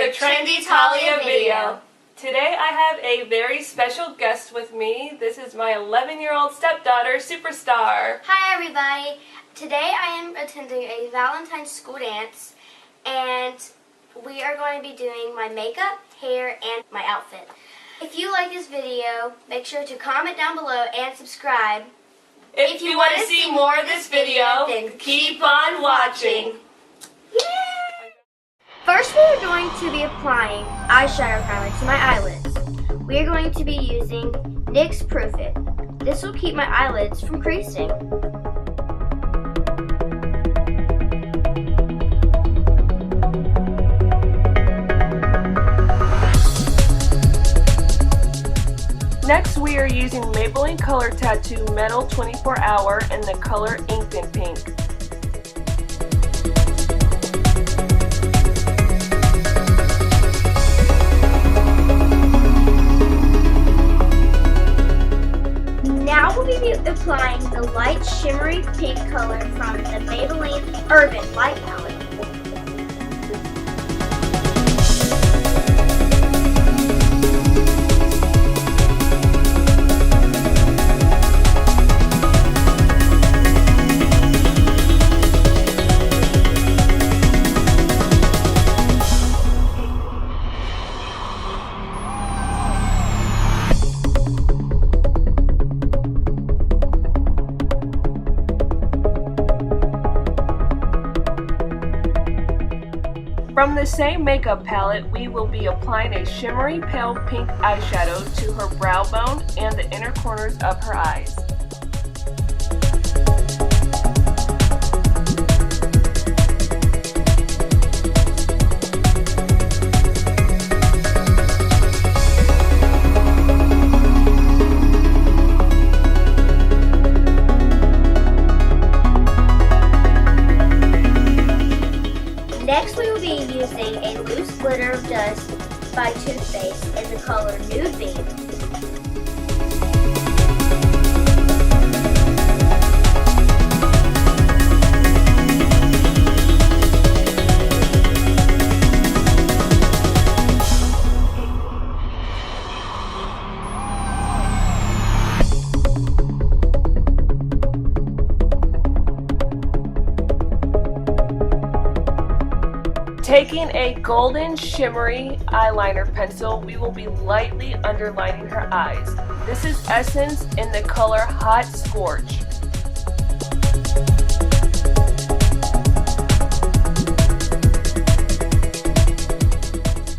the Trendy Talia video. Today I have a very special guest with me. This is my 11-year-old stepdaughter, Superstar. Hi everybody. Today I am attending a Valentine's school dance and we are going to be doing my makeup, hair, and my outfit. If you like this video, make sure to comment down below and subscribe. If you want to see more of this video, then keep on watching. Yay! First we are going to be applying eyeshadow primer to my eyelids. We are going to be using NYX Proof It. This will keep my eyelids from creasing. Next we are using Maybelline Color Tattoo Metal 24 Hour in the color Ink and Pink. Now we'll be applying the light shimmery pink color from the Maybelline Urban Light Palette. From the same makeup palette, we will be applying a shimmery pale pink eyeshadow to her brow bone and the inner corners of her eyes. Next we will be using a loose glitter dust by Too Faced in the color Nude Beam. Taking a golden shimmery eyeliner pencil, we will be lightly underlining her eyes. This is Essence in the color Hot Scorch.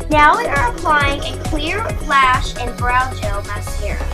Now we are applying a clear lash and brow gel mascara.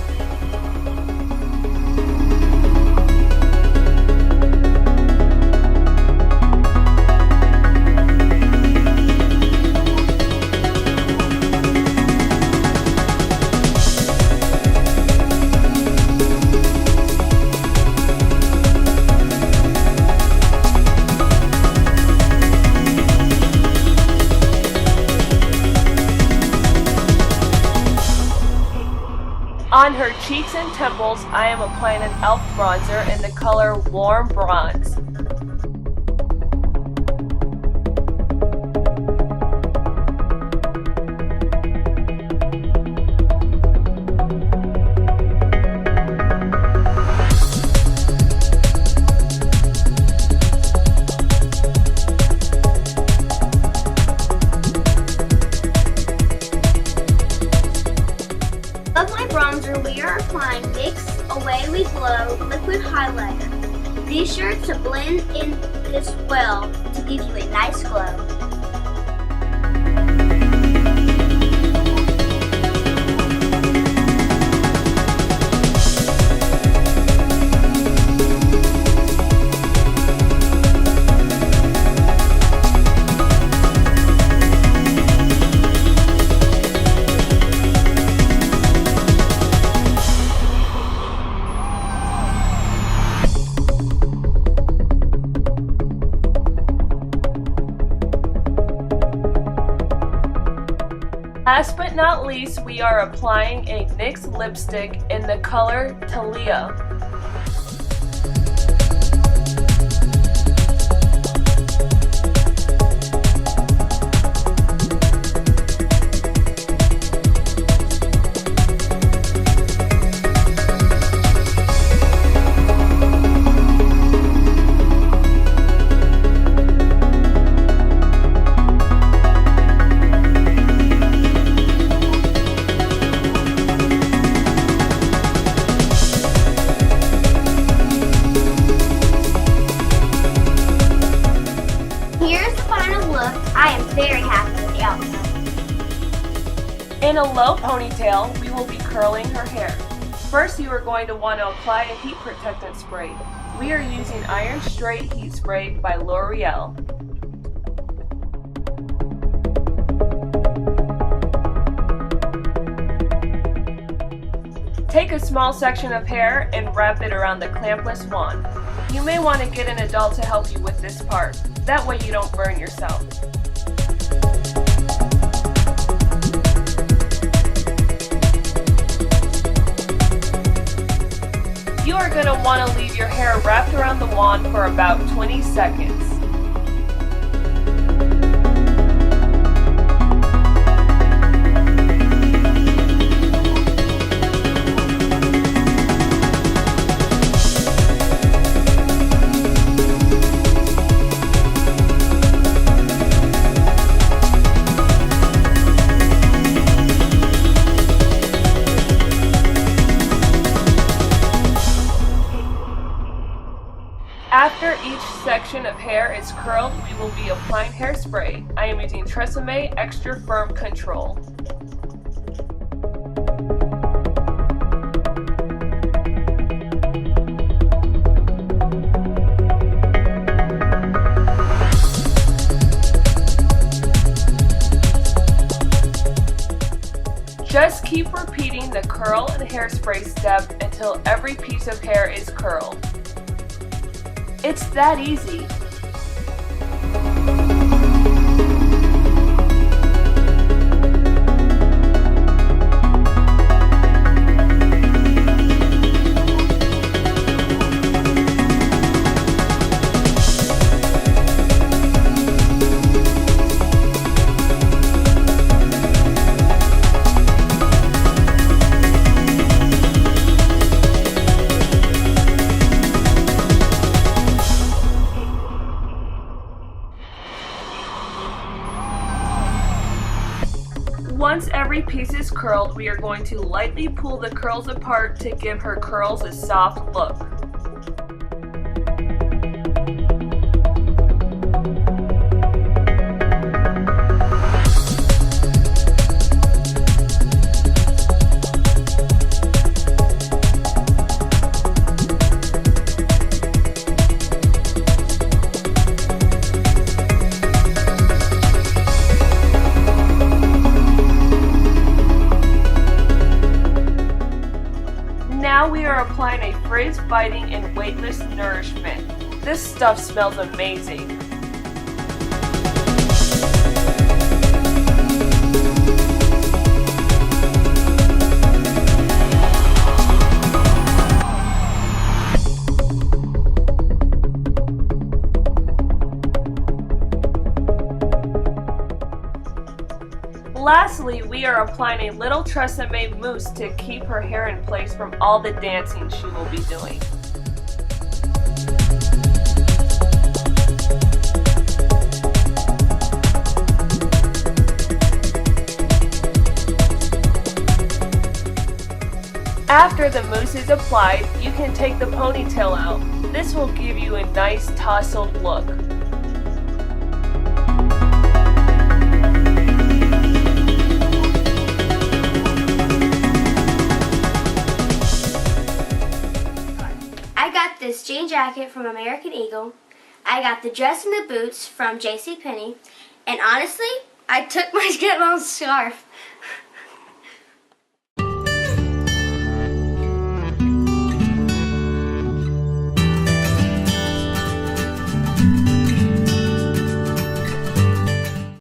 On her cheeks and temples, I am applying an e.l.f. bronzer in the color Warm Bronze. Above my bronzer, we are applying NYX Away We Glow Liquid Highlighter. Be sure to blend in this well to give you a nice glow. Last but not least, we are applying a NYX lipstick in the color Talia. In a low ponytail, we will be curling her hair. First, you are going to want to apply a heat protectant spray. We are using Iron Straight Heat Spray by L'Oreal. Take a small section of hair and wrap it around the clampless wand. You may want to get an adult to help you with this part. That way you don't burn yourself. You are going to want to leave your hair wrapped around the wand for about 20 seconds. After each section of hair is curled, we will be applying hairspray. I am using Tresemme Extra Firm Control. Just keep repeating the curl and hairspray step until every piece of hair is curled. It's that easy. Once every piece is curled, we are going to lightly pull the curls apart to give her curls a soft look. Now we are applying a frizz-fighting and weightless nourishment. This stuff smells amazing. Lastly, we are applying a little Tresemme mousse to keep her hair in place from all the dancing she will be doing. After the mousse is applied, you can take the ponytail out. This will give you a nice tousled look. I got this jean jacket from American Eagle. I got the dress and the boots from JCPenney. And honestly, I took my stepmom's scarf